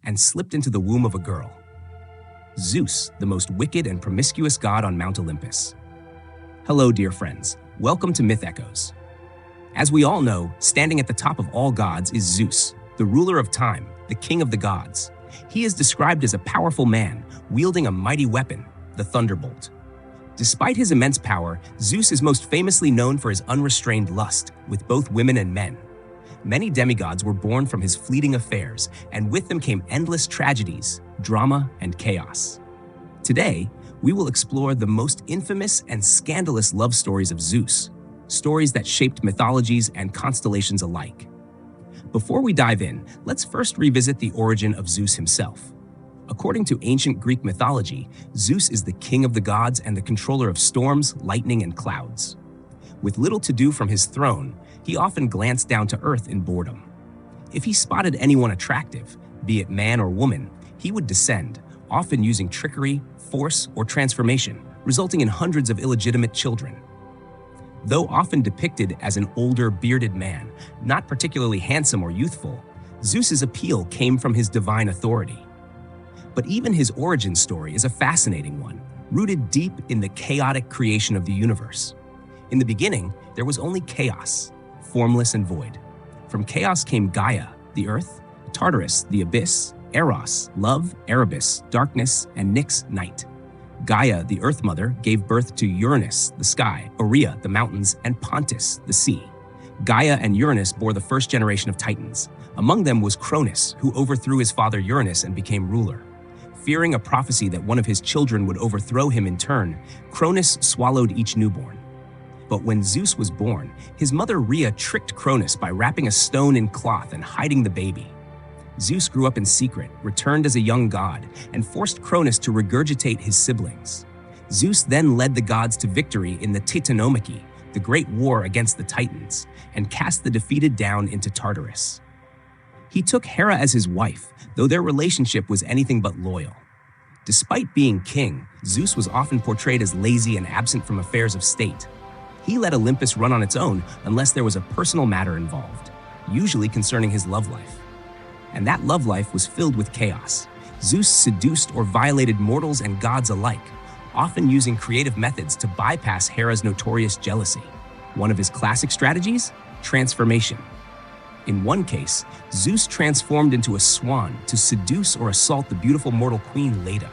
and slipped into the womb of a girl. Zeus, the most wicked and promiscuous god on Mount Olympus. Hello, dear friends. Welcome to Myth Echoes. As we all know, standing at the top of all gods is Zeus, the ruler of time, the king of the gods. He is described as a powerful man, wielding a mighty weapon, the thunderbolt. Despite his immense power, Zeus is most famously known for his unrestrained lust, with both women and men. Many demigods were born from his fleeting affairs, and with them came endless tragedies, drama, and chaos. Today, we will explore the most infamous and scandalous love stories of Zeus, stories that shaped mythologies and constellations alike. Before we dive in, let's first revisit the origin of Zeus himself. According to ancient Greek mythology, Zeus is the king of the gods and the controller of storms, lightning, and clouds. With little to do from his throne, he often glanced down to earth in boredom. If he spotted anyone attractive, be it man or woman, he would descend, often using trickery, force, or transformation, resulting in hundreds of illegitimate children. Though often depicted as an older, bearded man, not particularly handsome or youthful, Zeus's appeal came from his divine authority. But even his origin story is a fascinating one, rooted deep in the chaotic creation of the universe. In the beginning, there was only chaos, formless and void. From chaos came Gaia, the earth, Tartarus, the abyss, Eros, love, Erebus, darkness, and Nyx, night. Gaia, the earth mother, gave birth to Uranus, the sky, Aurea, the mountains, and Pontus, the sea. Gaia and Uranus bore the first generation of Titans. Among them was Cronus, who overthrew his father Uranus and became ruler. Fearing a prophecy that one of his children would overthrow him in turn, Cronus swallowed each newborn. But when Zeus was born, his mother Rhea tricked Cronus by wrapping a stone in cloth and hiding the baby. Zeus grew up in secret, returned as a young god, and forced Cronus to regurgitate his siblings. Zeus then led the gods to victory in the Titanomachy, the great war against the Titans, and cast the defeated down into Tartarus. He took Hera as his wife, though their relationship was anything but loyal. Despite being king, Zeus was often portrayed as lazy and absent from affairs of state. He let Olympus run on its own unless there was a personal matter involved, usually concerning his love life. And that love life was filled with chaos. Zeus seduced or violated mortals and gods alike, often using creative methods to bypass Hera's notorious jealousy. One of his classic strategies? Transformation. In one case, Zeus transformed into a swan to seduce or assault the beautiful mortal queen Leda.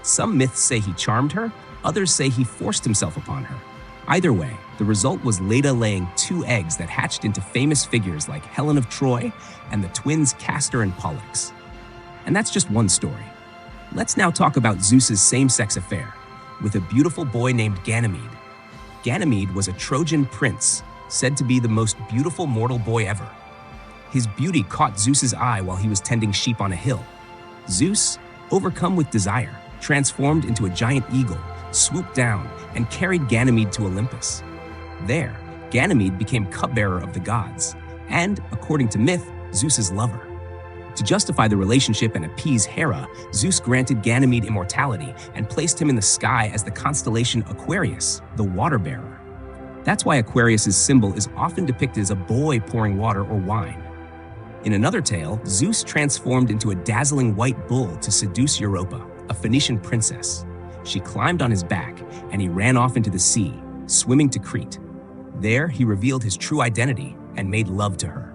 Some myths say he charmed her, others say he forced himself upon her. Either way, the result was Leda laying 2 eggs that hatched into famous figures like Helen of Troy and the twins Castor and Pollux. And that's just one story. Let's now talk about Zeus's same-sex affair with a beautiful boy named Ganymede. Ganymede was a Trojan prince, said to be the most beautiful mortal boy ever. His beauty caught Zeus's eye while he was tending sheep on a hill. Zeus, overcome with desire, transformed into a giant eagle, swooped down, and carried Ganymede to Olympus. There, Ganymede became cupbearer of the gods, and, according to myth, Zeus's lover. To justify the relationship and appease Hera, Zeus granted Ganymede immortality and placed him in the sky as the constellation Aquarius, the water-bearer. That's why Aquarius's symbol is often depicted as a boy pouring water or wine. In another tale, Zeus transformed into a dazzling white bull to seduce Europa, a Phoenician princess. She climbed on his back, and he ran off into the sea, swimming to Crete. There, he revealed his true identity and made love to her.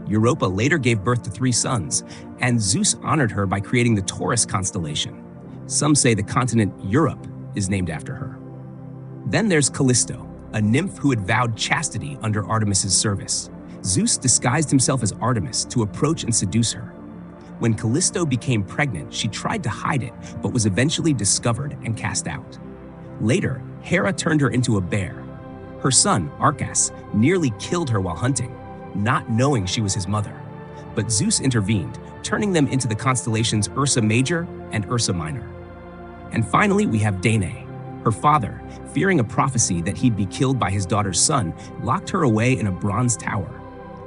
Europa later gave birth to 3 sons, and Zeus honored her by creating the Taurus constellation. Some say the continent Europe is named after her. Then there's Callisto, a nymph who had vowed chastity under Artemis's service. Zeus disguised himself as Artemis to approach and seduce her. When Callisto became pregnant, she tried to hide it, but was eventually discovered and cast out. Later, Hera turned her into a bear. Her son, Arcas, nearly killed her while hunting, not knowing she was his mother. But Zeus intervened, turning them into the constellations Ursa Major and Ursa Minor. And finally, we have Danae. Her father, fearing a prophecy that he'd be killed by his daughter's son, locked her away in a bronze tower.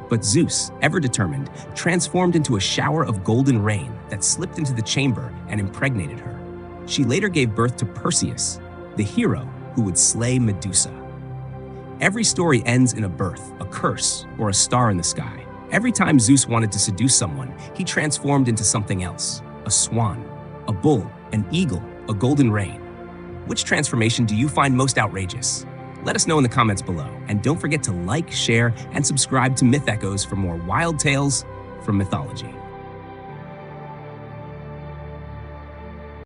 But Zeus, ever determined, transformed into a shower of golden rain that slipped into the chamber and impregnated her. She later gave birth to Perseus, the hero who would slay Medusa. Every story ends in a birth, a curse, or a star in the sky. Every time Zeus wanted to seduce someone, he transformed into something else: a swan, a bull, an eagle, a golden rain. Which transformation do you find most outrageous? Let us know in the comments below, and don't forget to like, share, and subscribe to Myth Echoes for more wild tales from mythology.